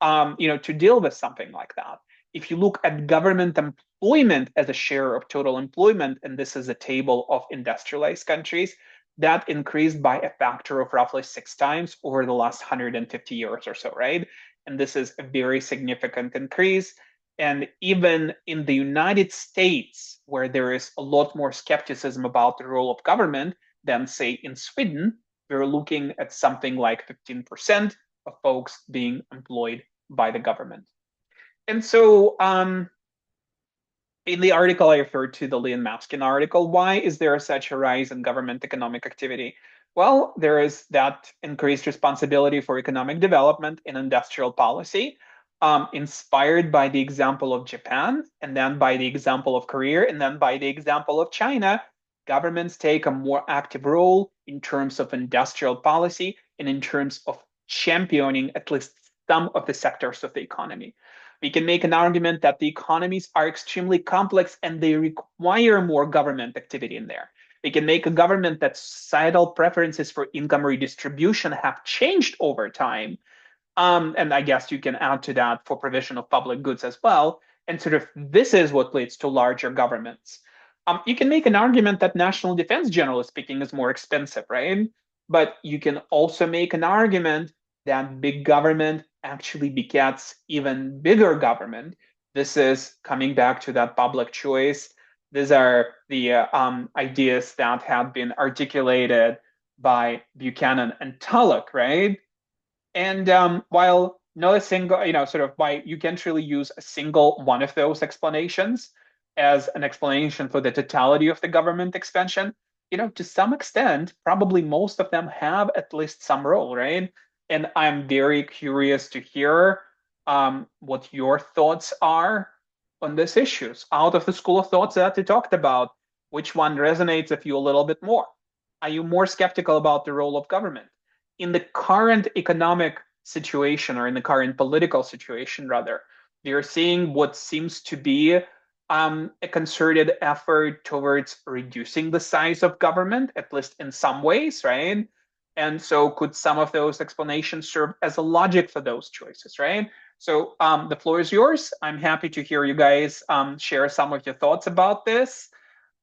Speaker 1: deal with something like that. If you look at government employment as a share of total employment, and this is a table of industrialized countries, that increased by a factor of roughly 6 times over the last 150 years or so, right? And this is a very significant increase. And even in the United States, where there is a lot more skepticism about the role of government than, say, in Sweden, we're looking at something like 15% of folks being employed by the government. And so in the article, I referred to the Leon Mapskin article. Why is there such a rise in government economic activity? Well, there is that increased responsibility for economic development and industrial policy, inspired by the example of Japan, and then by the example of Korea, and then by the example of China. Governments take a more active role in terms of industrial policy and in terms of championing at least some of the sectors of the economy. We can make an argument that the economies are extremely complex and they require more government activity in there. We can make a government that societal preferences for income redistribution have changed over time. And I guess you can add to that for provision of public goods as well. And sort of this is what leads to larger governments. You can make an argument that national defense, generally speaking, is more expensive, right? But you can also make an argument that big government actually begets even bigger government. This is coming back to that public choice. These are the ideas that have been articulated by Buchanan and Tullock, right? And while not a single, why you can't really use a single one of those explanations as an explanation for the totality of the government expansion, to some extent, probably most of them have at least some role, right? And I'm very curious to hear what your thoughts are on these issues. Out of the school of thoughts that you talked about, which one resonates with you a little bit more? Are you more skeptical about the role of government? In the current economic situation, or in the current political situation, rather, we are seeing what seems to be a concerted effort towards reducing the size of government, at least in some ways, right? And so could some of those explanations serve as a logic for those choices, right? So the floor is yours. I'm happy to hear you guys share some of your thoughts about this.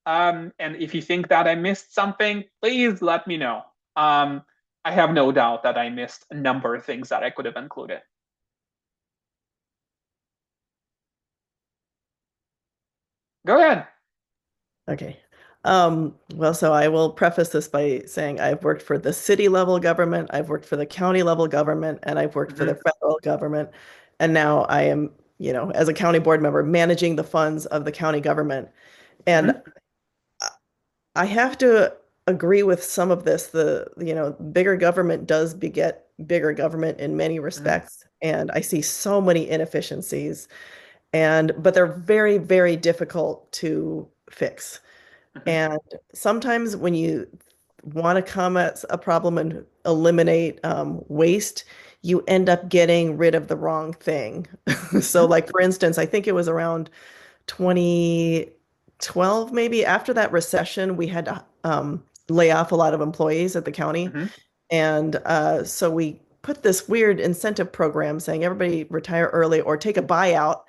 Speaker 1: And if you think that I missed something, please let me know. I have no doubt that I missed a number of things that I could have included. Go ahead.
Speaker 2: Okay. Well, so I will preface this by saying I've worked for the city level government, I've worked for the county level government, and I've worked for the federal government. And now I am, as a county board member, managing the funds of the county government. And I have to agree with some of this. Bigger government does beget bigger government in many respects. and I see so many inefficiencies, but they're very, very difficult to fix. And sometimes when you want to come at a problem and eliminate waste, you end up getting rid of the wrong thing. So, like for instance, I think it was around 2012, maybe after that recession, we had to lay off a lot of employees at the county. And so we put this weird incentive program saying everybody retire early or take a buyout.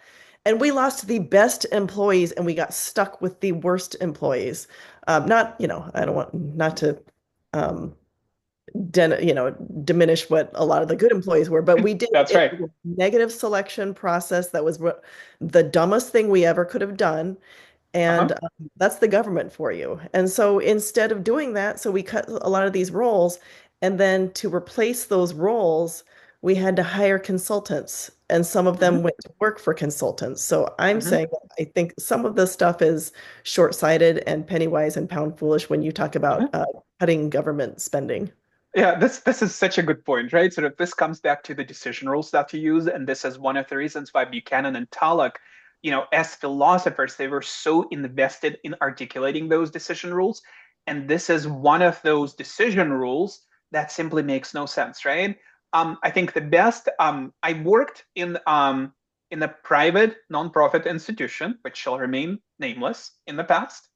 Speaker 2: And we lost the best employees and we got stuck with the worst employees. Not, I don't want not to, um, diminish what a lot of the good employees were, but we did
Speaker 1: That's right.
Speaker 2: a negative selection process that was the dumbest thing we ever could have done. And that's the government for you. And so instead of doing that, so we cut a lot of these roles. And then to replace those roles, we had to hire consultants. And some of them went to work for consultants. So I'm saying I think some of the stuff is short-sighted and penny wise and pound foolish when you talk about cutting government spending.
Speaker 1: Yeah, this is such a good point, right? Sort of this comes back to the decision rules that you use, and this is one of the reasons why Buchanan and Tullock, as philosophers, they were so invested in articulating those decision rules. And this is one of those decision rules that simply makes no sense, right? I think the best. I worked in a private nonprofit institution, which shall remain nameless, in the past.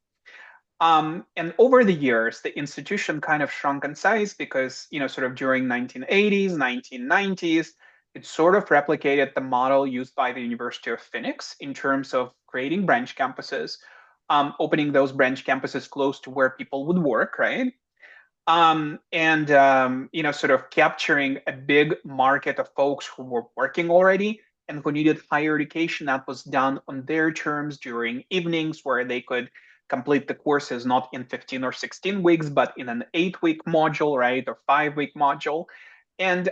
Speaker 1: And over the years, the institution kind of shrunk in size because, sort of during 1980s, 1990s, it sort of replicated the model used by the University of Phoenix in terms of creating branch campuses, opening those branch campuses close to where people would work, right? Sort of capturing a big market of folks who were working already and who needed higher education that was done on their terms during evenings where they could complete the courses not in 15 or 16 weeks, but in an 8-week module, right, or 5-week module. And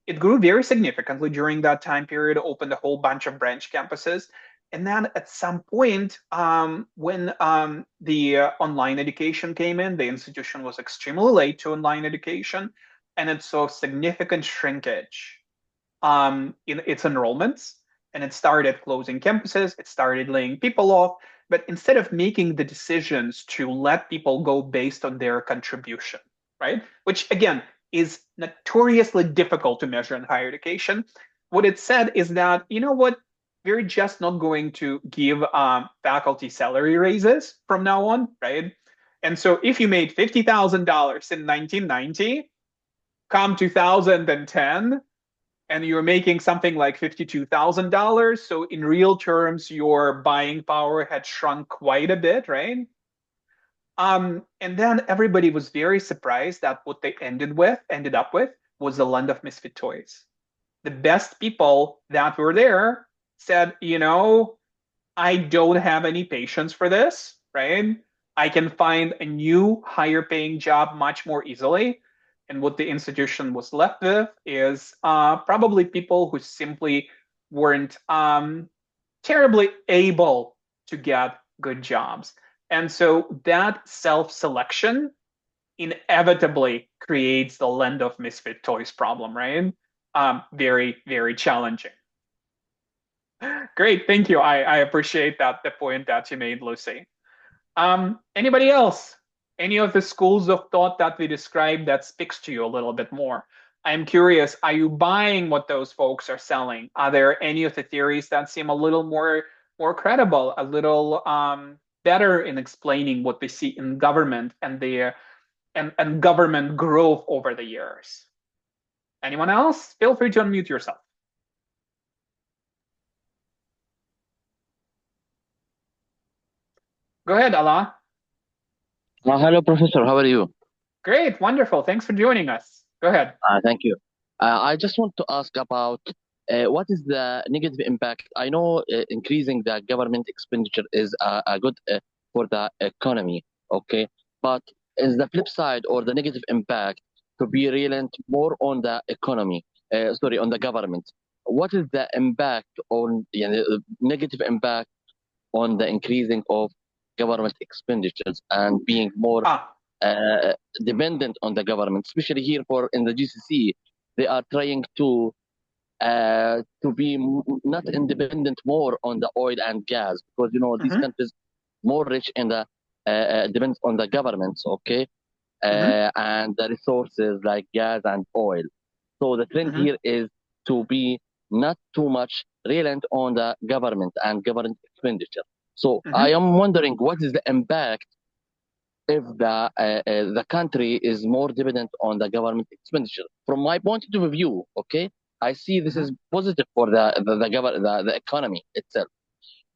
Speaker 1: it grew very significantly during that time period, opened a whole bunch of branch campuses. And then at some point, when the online education came in, the institution was extremely late to online education, and it saw significant shrinkage in its enrollments. And it started closing campuses, it started laying people off. But instead of making the decisions to let people go based on their contribution, right? Which again is notoriously difficult to measure in higher education. What it said is that, we're just not going to give faculty salary raises from now on, right? And so if you made $50,000 in 1990, come 2010, and you're making something like $52,000. So in real terms, your buying power had shrunk quite a bit, right? And then everybody was very surprised that what they ended up with was a land of misfit toys. The best people that were there said, I don't have any patience for this, right? I can find a new higher paying job much more easily. And what the institution was left with is probably people who simply weren't terribly able to get good jobs. And so that self-selection inevitably creates the land of misfit toys problem, right? Very, very challenging. Great, thank you. I appreciate the point that you made, Lucy. Anybody else? Any of the schools of thought that we described that speaks to you a little bit more? I'm curious, are you buying what those folks are selling? Are there any of the theories that seem a little more credible, a little better in explaining what we see in government and and government growth over the years? Anyone else? Feel free to unmute yourself. Go ahead, Allah.
Speaker 5: Hello, Professor. How are you?
Speaker 1: Great, wonderful. Thanks for joining us. Go ahead.
Speaker 5: Thank you. I just want to ask about what is the negative impact? I know increasing the government expenditure is a good for the economy, okay? But is the flip side or the negative impact to be reliant more on the economy, on the government? What is the impact on negative impact on the increasing of government expenditures and being more dependent on the government, especially here in the GCC, they are trying to to be not independent more on the oil and gas, because these countries more rich in the depends on the governments, okay, and the resources like gas and oil. So the trend here is to be not too much reliant on the government and government expenditure. So I am wondering, what is the impact if the country is more dependent on the government expenditure? From my point of view, okay, I see this is positive for the economy itself.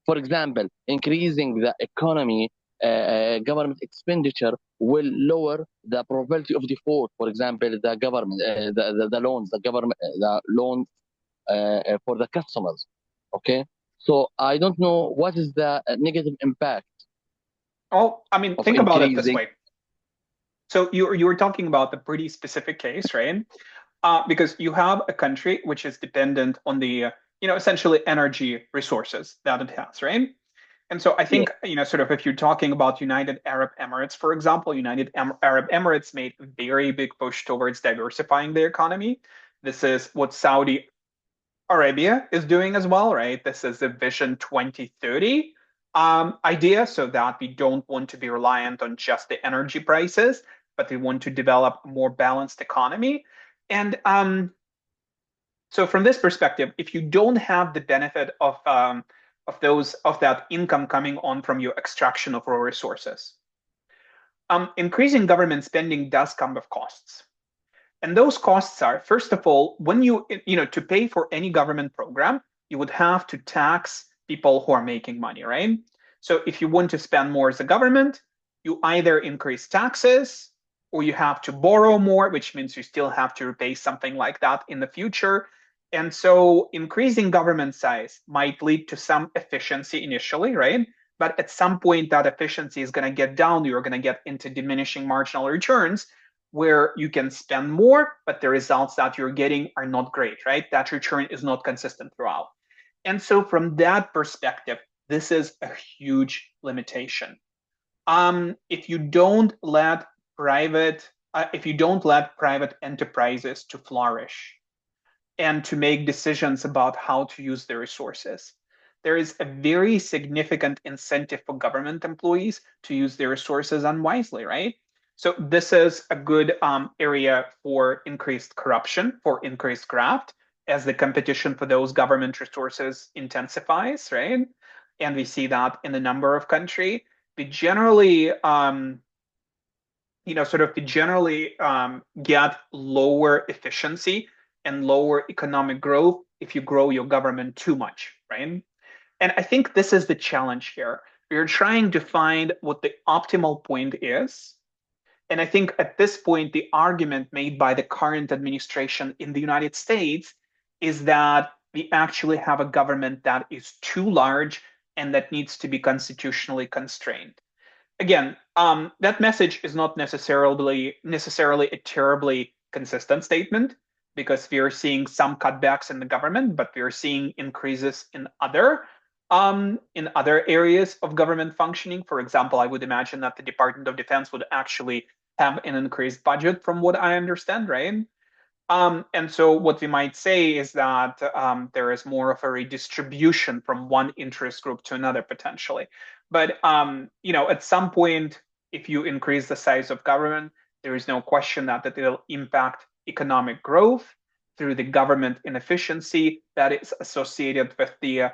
Speaker 5: For example, increasing the economy government expenditure will lower the probability of default. For example, the government, the loans, the loans for the customers. Okay, so I don't know what is the negative impact
Speaker 1: Oh, I mean,
Speaker 5: of
Speaker 1: think about it this
Speaker 5: increasing.
Speaker 1: way. So you were talking about the pretty specific case, right? Because you have a country which is dependent on the essentially energy resources that it has, right? And so I
Speaker 5: Yeah,
Speaker 1: think sort of if you're talking about United Arab Emirates, for example, Arab Emirates made a very big push towards diversifying their economy. This is what Saudi Arabia is doing as well, right? This is the Vision 2030 idea, so that we don't want to be reliant on just the energy prices, but we want to develop a more balanced economy. And so from this perspective, if you don't have the benefit of that income coming on from your extraction of raw resources, increasing government spending does come with costs. And those costs are, first of all, when to pay for any government program, you would have to tax people who are making money, right? So if you want to spend more as a government, you either increase taxes or you have to borrow more, which means you still have to repay something like that in the future. And so increasing government size might lead to some efficiency initially, right? But at some point, that efficiency is going to get down. You're going to get into diminishing marginal returns where you can spend more, but the results that you're getting are not great, right? That return is not consistent throughout. And so from that perspective, this is a huge limitation. If you don't let private enterprises to flourish and to make decisions about how to use their resources, there is a very significant incentive for government employees to use their resources unwisely, right? So this is a good area for increased corruption, for increased graft, as the competition for those government resources intensifies, right? And we see that in a number of countries. We generally, get lower efficiency and lower economic growth if you grow your government too much, right? And I think this is the challenge here. We're trying to find what the optimal point is. And I think at this point, the argument made by the current administration in the United States is that we actually have a government that is too large and that needs to be constitutionally constrained. Again, that message is not necessarily a terribly consistent statement because we are seeing some cutbacks in the government, but we are seeing increases in other areas of government functioning. For example, I would imagine that the Department of Defense would actually have an increased budget, from what I understand, right? And so what we might say is that there is more of a redistribution from one interest group to another potentially. But at some point, if you increase the size of government, there is no question that it will impact economic growth through the government inefficiency that is associated with the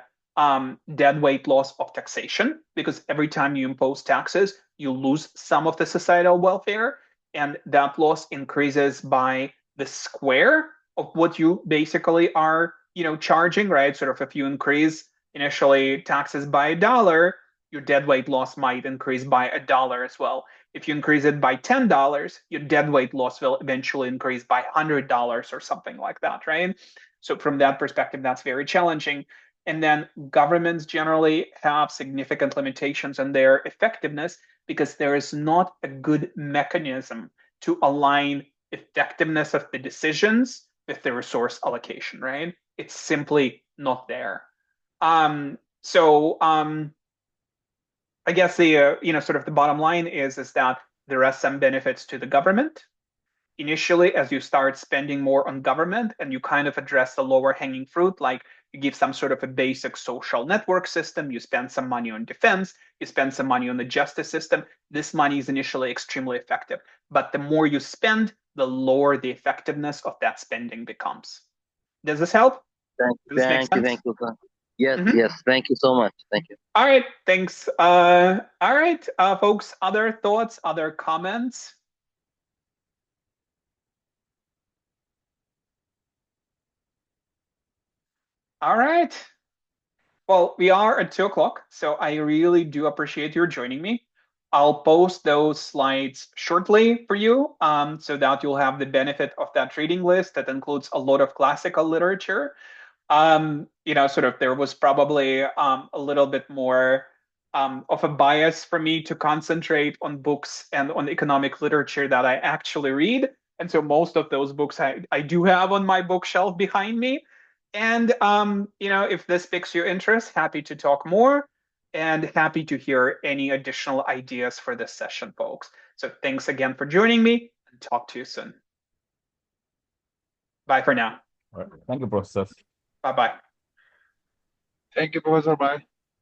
Speaker 1: deadweight loss of taxation, because every time you impose taxes, you lose some of the societal welfare, and that loss increases by the square of what you basically are, charging, right? Sort of if you increase initially taxes by $1, your deadweight loss might increase by $1 as well. If you increase it by $10, your deadweight loss will eventually increase by $100 or something like that, right? So from that perspective, that's very challenging. And then governments generally have significant limitations on their effectiveness because there is not a good mechanism to align effectiveness of the decisions with the resource allocation, right? It's simply not there. So I guess the sort of the bottom line is that there are some benefits to the government, initially, as you start spending more on government and you kind of address the lower hanging fruit, like you give some sort of a basic social network system, you spend some money on defense, you spend some money on the justice system, this money is initially extremely effective. But the more you spend, the lower the effectiveness of that spending becomes. Does this help? Does this make sense?
Speaker 5: Thank you. Yes, yes. Thank you so much. Thank you.
Speaker 1: All right, thanks. All right, folks, other thoughts, other comments? All right. Well, we are at 2:00, so I really do appreciate your joining me. I'll post those slides shortly for you, so that you'll have the benefit of that reading list that includes a lot of classical literature. Sort of there was probably a little bit more of a bias for me to concentrate on books and on economic literature that I actually read. And so most of those books I do have on my bookshelf behind me. And if this piques your interest, happy to talk more and happy to hear any additional ideas for this session, folks. So thanks again for joining me and talk to you soon. Bye for now.
Speaker 6: All right. Thank you, Professor.
Speaker 1: Bye-bye.
Speaker 4: Thank you, Professor. Bye.